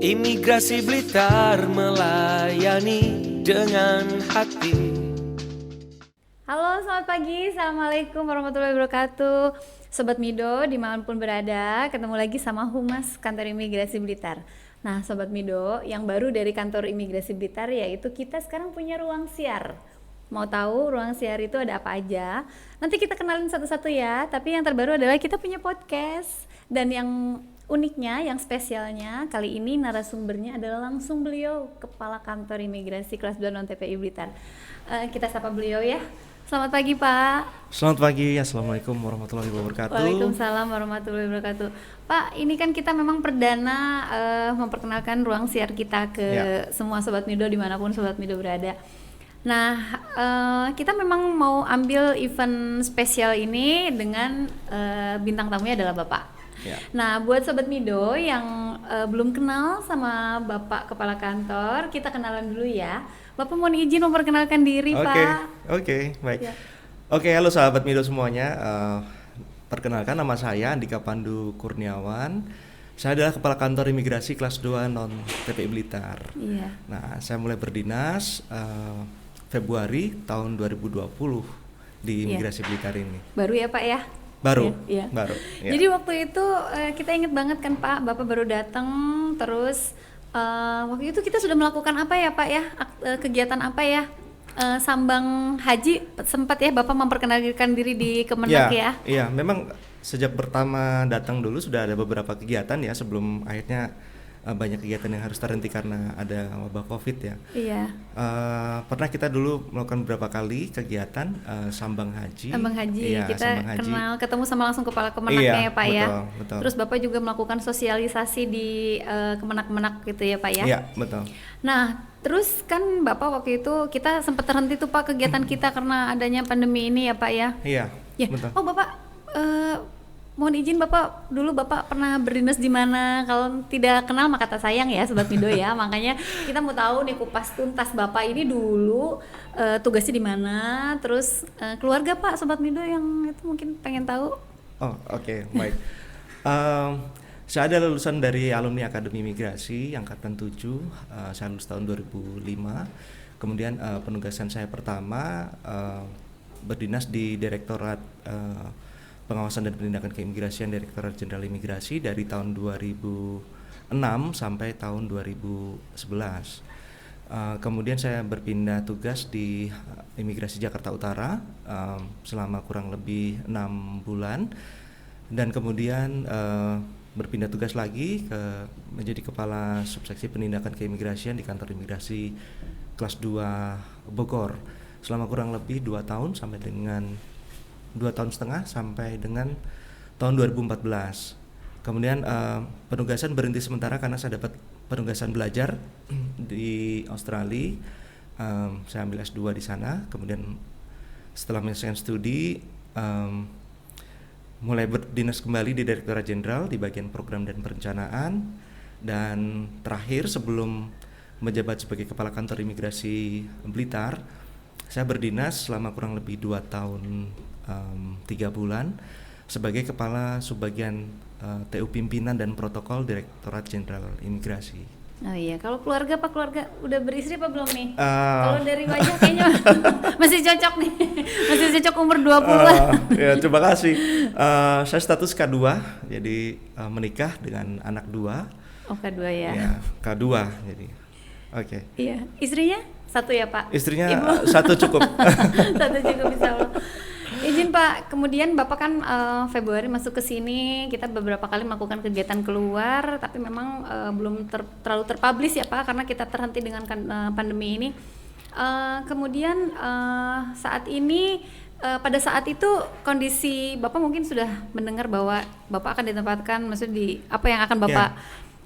Imigrasi Blitar melayani dengan hati. Halo, selamat pagi. Assalamualaikum warahmatullahi wabarakatuh. Sobat Mido, dimanapun berada, ketemu lagi sama Humas Kantor Imigrasi Blitar. Nah, Sobat Mido, yang baru dari Kantor Imigrasi Blitar yaitu kita sekarang punya ruang siar. Mau tahu ruang siar itu ada apa aja? Nanti kita kenalin satu-satu ya. Tapi yang terbaru adalah kita punya podcast. Dan yang uniknya, yang spesialnya, kali ini narasumbernya adalah langsung beliau, Kepala Kantor Imigrasi Kelas 2 Non-TPI Blitar. Kita sapa beliau ya. Selamat pagi Pak. Selamat pagi, Assalamualaikum warahmatullahi wabarakatuh. Waalaikumsalam warahmatullahi wabarakatuh. Pak, ini kan kita memang perdana memperkenalkan ruang siar kita ke semua Sobat Mido dimanapun Sobat Mido berada. Nah, kita memang mau ambil event spesial ini dengan bintang tamunya adalah Bapak. Ya. Nah, buat Sobat Mido yang belum kenal sama Bapak Kepala Kantor, kita kenalan dulu ya. Bapak mohon izin memperkenalkan diri, Pak. Oke, baik. Ya. Oke, halo sahabat Mido semuanya. Perkenalkan, nama saya Andika Pandu Kurniawan. Saya adalah Kepala Kantor Imigrasi Kelas 2 Non-TPI Blitar. Iya. Nah, saya mulai berdinas Februari tahun 2020 di Imigrasi Blitar ini. Baru ya, Pak ya? Baru. Iya. Baru. Ya. Jadi waktu itu kita ingat banget kan Pak, Bapak baru datang, terus waktu itu kita sudah melakukan apa ya Pak ya, kegiatan apa ya, sambang haji sempat ya Bapak memperkenalkan diri di Kemenak ya? Iya, memang sejak pertama datang dulu sudah ada beberapa kegiatan ya sebelum akhirnya banyak kegiatan yang harus terhenti karena ada wabah COVID ya. Iya. Pernah kita dulu melakukan beberapa kali kegiatan sambang haji. Sambang haji, iya, kita sambang haji. kenal, ketemu sama langsung kepala Kemenaknya ya Pak ya. Betul. Terus Bapak juga melakukan sosialisasi di Kemenak-Kemenak gitu ya Pak ya. Iya, betul. Nah, terus kan Bapak waktu itu kita sempat terhenti tuh Pak kegiatan kita karena adanya pandemi ini ya Pak ya. Iya, Ya. betul. Oh Bapak, mohon izin Bapak dulu Bapak pernah berdinas di mana? Kalau tidak kenal maka kata sayang ya Sobat Mido ya. Makanya kita mau tahu nih kupas tuntas Bapak ini dulu tugasnya di mana, terus keluarga Pak Sobat Mido yang itu mungkin pengen tahu. Oh, oke, baik. Saya adalah lulusan dari alumni Akademi Imigrasi angkatan 7. Saya lulus tahun 2005. Kemudian penugasan saya pertama berdinas di Direktorat Pengawasan dan Penindakan Keimigrasian Direktorat Jenderal Imigrasi dari tahun 2006 sampai tahun 2011. Kemudian saya berpindah tugas di Imigrasi Jakarta Utara selama kurang lebih 6 bulan dan kemudian berpindah tugas lagi menjadi Kepala Subseksi Penindakan Keimigrasian di Kantor Imigrasi Kelas 2 Bogor selama kurang lebih 2 tahun sampai dengan 2 tahun setengah sampai dengan tahun 2014. Kemudian penugasan berhenti sementara karena saya dapat penugasan belajar di Australia. Saya ambil S2 di sana. Kemudian setelah menyelesaikan studi mulai berdinas kembali di Direktorat Jenderal di bagian program dan perencanaan. Dan terakhir sebelum menjabat sebagai Kepala Kantor Imigrasi Blitar, saya berdinas selama kurang lebih 2 tahun 3 bulan sebagai Kepala Subbagian TU Pimpinan dan Protokol Direktorat Jenderal Imigrasi. Oh iya, kalau keluarga Pak, keluarga udah beristri apa belum nih? Kalau dari wajah kayaknya masih cocok nih, masih cocok umur 20-an. Ya, terima kasih. Saya status K2, jadi menikah dengan anak 2. Oh K2 ya. Ya, K2 jadi. Oke. Iya, istrinya satu ya Pak? Istrinya Ibu? satu cukup. Satu cukup bisa Allah. Izin Pak, kemudian Bapak kan Februari masuk ke sini, kita beberapa kali melakukan kegiatan keluar, tapi memang belum terlalu terpublish ya Pak, karena kita terhenti dengan pandemi ini. Kemudian saat ini, pada saat itu kondisi Bapak mungkin sudah mendengar bahwa Bapak akan ditempatkan, maksudnya di apa yang akan Bapak,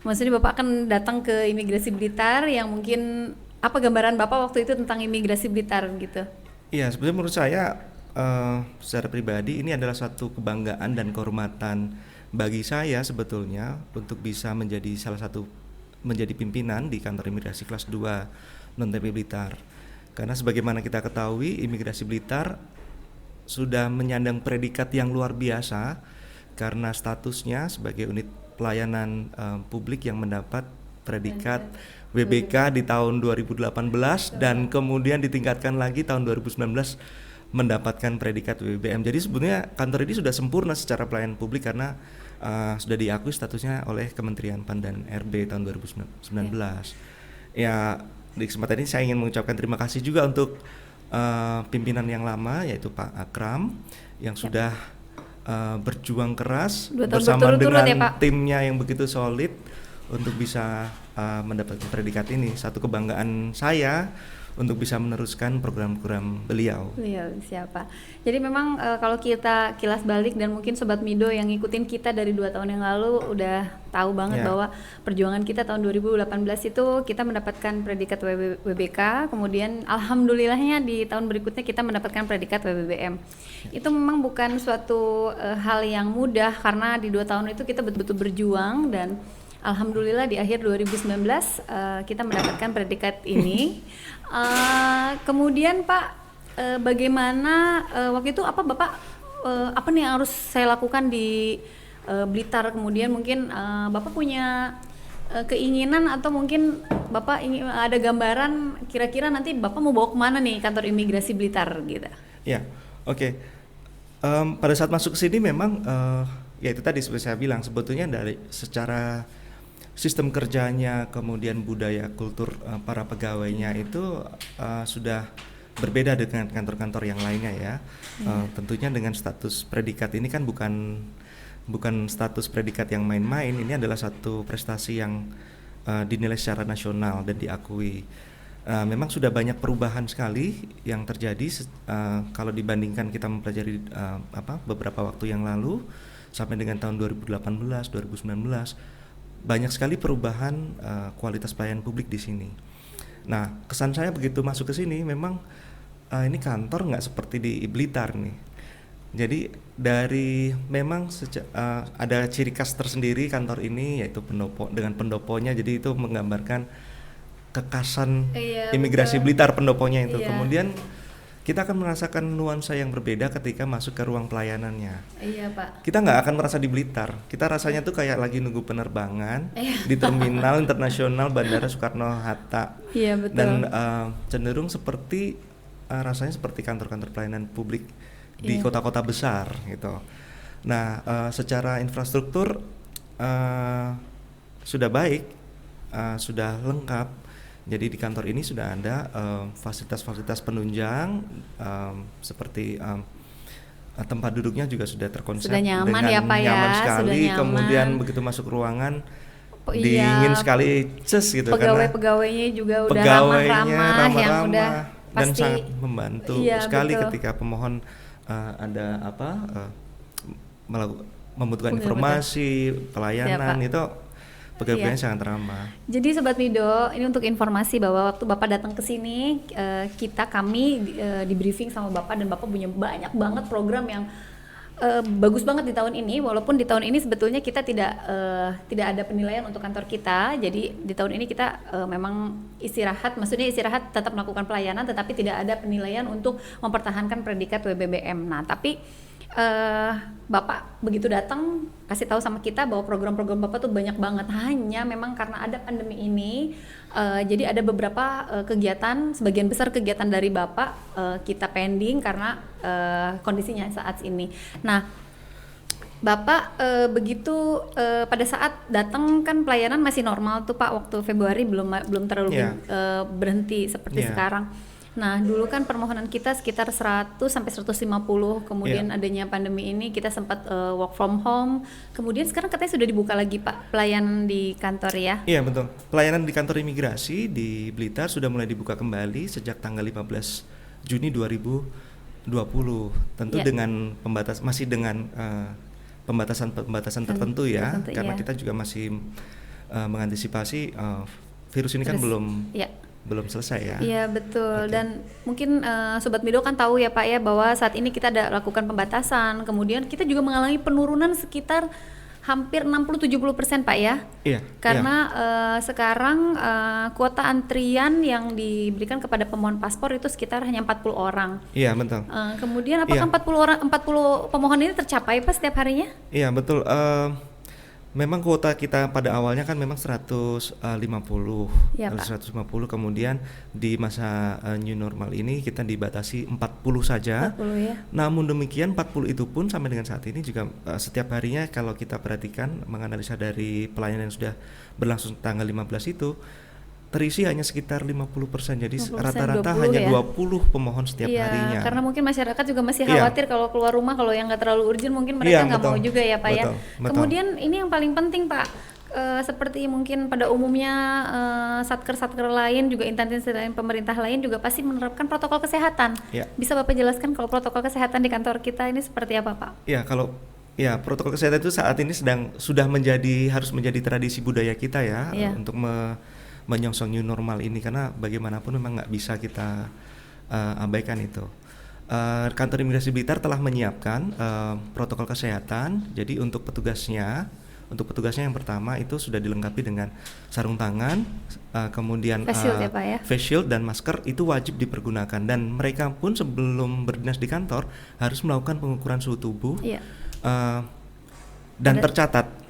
maksudnya Bapak akan datang ke Imigrasi Blitar, yang mungkin apa gambaran Bapak waktu itu tentang Imigrasi Blitar gitu? Iya, sebenarnya menurut saya secara pribadi ini adalah satu kebanggaan dan kehormatan bagi saya sebetulnya untuk bisa menjadi menjadi pimpinan di Kantor Imigrasi Kelas 2 Non-TPI Blitar. Karena sebagaimana kita ketahui, Imigrasi Blitar sudah menyandang predikat yang luar biasa karena statusnya sebagai unit pelayanan publik yang mendapat predikat WBK di tahun 2018 dan kemudian ditingkatkan lagi tahun 2019 mendapatkan predikat WBM. Jadi sebetulnya kantor ini sudah sempurna secara pelayanan publik karena sudah diakui statusnya oleh Kementerian PAN dan RB tahun 2019. Ya, di kesempatan ini saya ingin mengucapkan terima kasih juga untuk pimpinan yang lama yaitu Pak Akram yang sudah berjuang keras bersama dengan ya, timnya yang begitu solid untuk bisa mendapatkan predikat ini. Satu kebanggaan saya untuk bisa meneruskan program-program beliau. Siapa? Jadi memang kalau kita kilas balik dan mungkin Sobat Mido yang ngikutin kita dari 2 tahun yang lalu udah tahu banget bahwa perjuangan kita tahun 2018 itu kita mendapatkan predikat WBK, kemudian alhamdulillahnya di tahun berikutnya kita mendapatkan predikat WBBM. Itu memang bukan suatu hal yang mudah karena di 2 tahun itu kita betul-betul berjuang dan alhamdulillah di akhir 2019 kita mendapatkan predikat ini. Kemudian Pak, bagaimana waktu itu Bapak apa nih yang harus saya lakukan di Blitar? Kemudian mungkin Bapak punya keinginan atau mungkin Bapak ingin ada gambaran kira-kira nanti Bapak mau bawa kemana nih kantor imigrasi Blitar gitu? Ya, oke. Pada saat masuk ke sini memang ya itu tadi seperti saya bilang sebetulnya dari secara sistem kerjanya, kemudian budaya kultur para pegawainya itu sudah berbeda dengan kantor-kantor yang lainnya ya. Tentunya dengan status predikat ini kan bukan status predikat yang main-main. Ini adalah satu prestasi yang dinilai secara nasional dan diakui. Memang sudah banyak perubahan sekali yang terjadi kalau dibandingkan kita mempelajari beberapa waktu yang lalu sampai dengan tahun 2018, 2019. Banyak sekali perubahan kualitas pelayanan publik di sini. Nah, kesan saya begitu masuk ke sini memang ini kantor nggak seperti di Blitar nih. Jadi dari memang ada ciri khas tersendiri kantor ini yaitu pendopo dengan pendoponya. Jadi itu menggambarkan kekhasan imigrasi Blitar pendoponya itu. Kemudian kita akan merasakan nuansa yang berbeda ketika masuk ke ruang pelayanannya. Iya Pak. Kita nggak akan merasa di Blitar. Kita rasanya tuh kayak lagi nunggu penerbangan di terminal internasional Bandara Soekarno-Hatta. Iya betul. Dan cenderung seperti rasanya seperti kantor-kantor pelayanan publik di kota-kota besar gitu. Nah, secara infrastruktur sudah baik, sudah lengkap. Jadi di kantor ini sudah ada fasilitas-fasilitas penunjang seperti tempat duduknya juga sudah terkonsep nyaman dengan ya, Pak, nyaman ya? sekali. Sudah nyaman. Kemudian begitu masuk ruangan dingin sekali, gitu. Pegawai-pegawainya juga udah ramah-ramah yang udah dan pasti sangat membantu sekali ketika pemohon ada membutuhkan informasi, pelayanan itu pegawainya sangat ramah. Jadi Sobat Mido, ini untuk informasi bahwa waktu Bapak datang ke sini, kami di briefing sama Bapak dan Bapak punya banyak banget program yang bagus banget di tahun ini. Walaupun di tahun ini sebetulnya kita tidak ada penilaian untuk kantor kita. Jadi di tahun ini kita memang istirahat, maksudnya istirahat tetap melakukan pelayanan, tetapi tidak ada penilaian untuk mempertahankan predikat WBBM. Nah, tapi Bapak begitu datang kasih tahu sama kita bahwa program-program Bapak tuh banyak banget, hanya memang karena ada pandemi ini jadi ada beberapa kegiatan, sebagian besar kegiatan dari Bapak kita pending karena kondisinya saat ini. Nah, Bapak begitu pada saat datang kan pelayanan masih normal tuh Pak, waktu Februari belum terlalu berhenti seperti sekarang. Nah, dulu kan permohonan kita sekitar 100 sampai 150, kemudian adanya pandemi ini kita sempat work from home. Kemudian sekarang katanya sudah dibuka lagi Pak pelayanan di kantor ya? Iya, betul. Pelayanan di kantor imigrasi di Blitar sudah mulai dibuka kembali sejak tanggal 15 Juni 2020. Tentu dengan masih dengan pembatasan tertentu ya, karena kita juga masih mengantisipasi virus ini kan belum selesai ya. Iya betul. Dan mungkin Sobat Mido kan tahu ya Pak ya bahwa saat ini kita ada lakukan pembatasan, kemudian kita juga mengalami penurunan sekitar hampir 60-70% Pak ya. Iya. Karena sekarang kuota antrian yang diberikan kepada pemohon paspor itu sekitar hanya 40 orang. Iya betul. Kemudian apakah 40 pemohon ini tercapai Pak setiap harinya? Iya betul. Memang kuota kita pada awalnya kan memang 150, Ya, Pak. 150, kemudian di masa new normal ini kita dibatasi 40 saja. 40 ya. Namun demikian 40 itu pun sampai dengan saat ini juga setiap harinya kalau kita perhatikan menganalisa dari pelayanan yang sudah berlangsung tanggal 15 itu terisi hanya sekitar 50%. Jadi 50%, rata-rata 20 hanya ya? 20 pemohon setiap Iya, harinya. karena mungkin masyarakat juga masih Iya. khawatir kalau keluar rumah, kalau yang nggak terlalu urgent mungkin mereka Iya, nggak betul. mau juga ya Pak ya. Betul. Kemudian ini yang paling penting Pak, seperti mungkin pada umumnya satker-satker lain juga instansi lain pemerintah lain juga pasti menerapkan protokol kesehatan. Iya. Bisa Bapak jelaskan kalau protokol kesehatan di kantor kita ini seperti apa Pak? Ya, kalau ya protokol kesehatan itu saat ini harus menjadi tradisi budaya kita ya, Iya. untuk menyongsong new normal ini, karena bagaimanapun memang nggak bisa kita abaikan itu. Kantor Imigrasi Blitar telah menyiapkan protokol kesehatan. Jadi untuk petugasnya yang pertama itu sudah dilengkapi dengan sarung tangan, kemudian Face shield ya, Pak, ya? face shield dan masker itu wajib dipergunakan, dan mereka pun sebelum berdinas di kantor harus melakukan pengukuran suhu tubuh. Iya. Dan tercatat.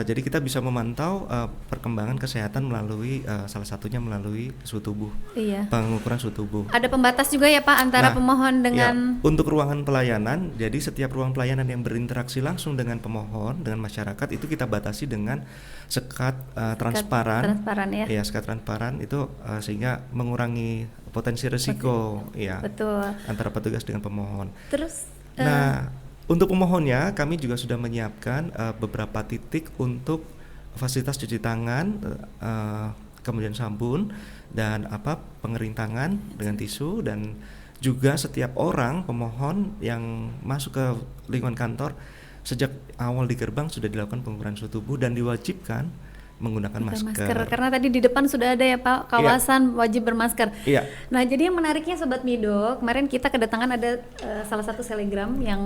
Jadi kita bisa memantau perkembangan kesehatan melalui salah satunya melalui suhu tubuh, Iya. pengukuran suhu tubuh. Ada pembatas juga ya Pak antara Nah, pemohon dengan ya, untuk ruangan pelayanan, jadi setiap ruang pelayanan yang berinteraksi langsung dengan pemohon, dengan masyarakat itu kita batasi dengan sekat transparan. transparan ya. Ya, sekat transparan itu sehingga mengurangi potensi risiko ya Betul. antara petugas dengan pemohon. Terus Nah, untuk pemohonnya kami juga sudah menyiapkan beberapa titik untuk fasilitas cuci tangan, kemudian sabun dan pengering tangan dengan tisu, dan juga setiap orang pemohon yang masuk ke lingkungan kantor sejak awal di gerbang sudah dilakukan pengukuran suhu tubuh dan diwajibkan menggunakan masker. karena tadi di depan sudah ada ya Pak kawasan wajib bermasker. Iya. Nah jadi yang menariknya Sobat Mido, kemarin kita kedatangan ada salah satu selegram yang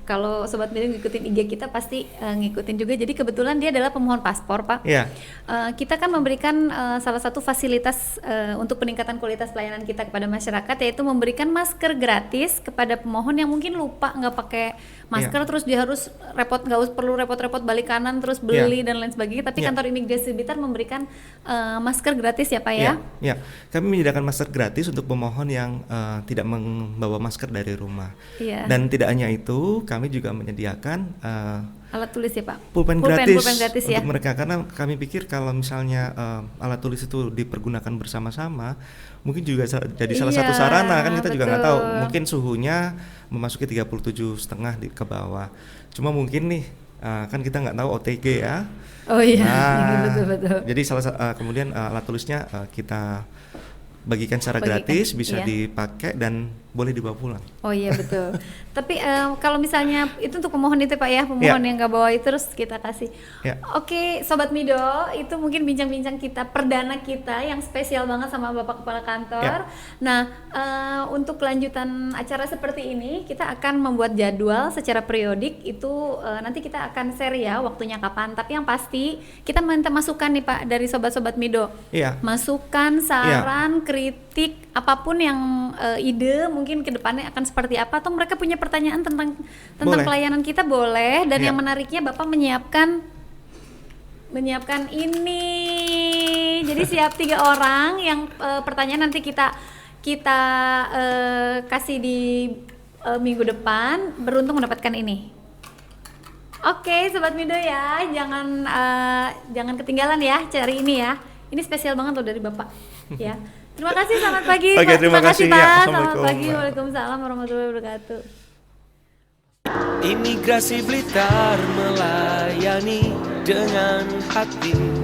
kalau Sobat Mido ngikutin IG kita pasti ngikutin juga. Jadi kebetulan dia adalah pemohon paspor Pak. Iya. Kita kan memberikan salah satu fasilitas untuk peningkatan kualitas pelayanan kita kepada masyarakat, yaitu memberikan masker gratis kepada pemohon yang mungkin lupa nggak pakai masker, terus dia harus perlu repot-repot balik kanan terus beli dan lain sebagainya. Tapi kantor imigrasi Blitar memberikan masker gratis ya Pak ya? Ya, kami menyediakan masker gratis untuk pemohon yang tidak membawa masker dari rumah. Iya. Dan tidak hanya itu, kami juga menyediakan Alat tulis ya Pak? pulpen gratis gratis untuk ya? mereka, karena kami pikir kalau misalnya alat tulis itu dipergunakan bersama-sama, mungkin juga jadi salah satu sarana, kan kita juga nggak tahu, mungkin suhunya memasuki 37,5 ke bawah. Cuma mungkin nih kan kita nggak tahu OTG ya. Oh iya, betul. Jadi kemudian alat tulisnya kita bagikan secara gratis, bisa dipakai dan boleh dibawa pulang. Oh iya betul. Tapi kalau misalnya itu untuk pemohon itu Pak ya, pemohon yang nggak bawa itu terus kita kasih. Oke, Sobat Mido, itu mungkin bincang-bincang kita perdana kita yang spesial banget sama Bapak Kepala Kantor. Nah, untuk kelanjutan acara seperti ini kita akan membuat jadwal secara periodik. Itu nanti kita akan share ya waktunya kapan. Tapi yang pasti kita minta masukan nih Pak dari Sobat-Sobat Mido. Masukan, saran, kritik, apapun yang ide mungkin ke depannya akan seperti apa, atau mereka punya pertanyaan tentang pelayanan kita boleh. Dan yang menariknya Bapak menyiapkan ini. Jadi siap 3 orang yang pertanyaan nanti kita kasih di minggu depan, beruntung mendapatkan ini. Oke, Sobat Mido ya, jangan ketinggalan ya, cari ini ya. Ini spesial banget loh dari Bapak. Ya. Terima kasih, selamat pagi. Oke, terima kasih Pak. ya. Selamat pagi. Waalaikumsalam warahmatullahi wabarakatuh. Imigrasi Blitar melayani dengan hati.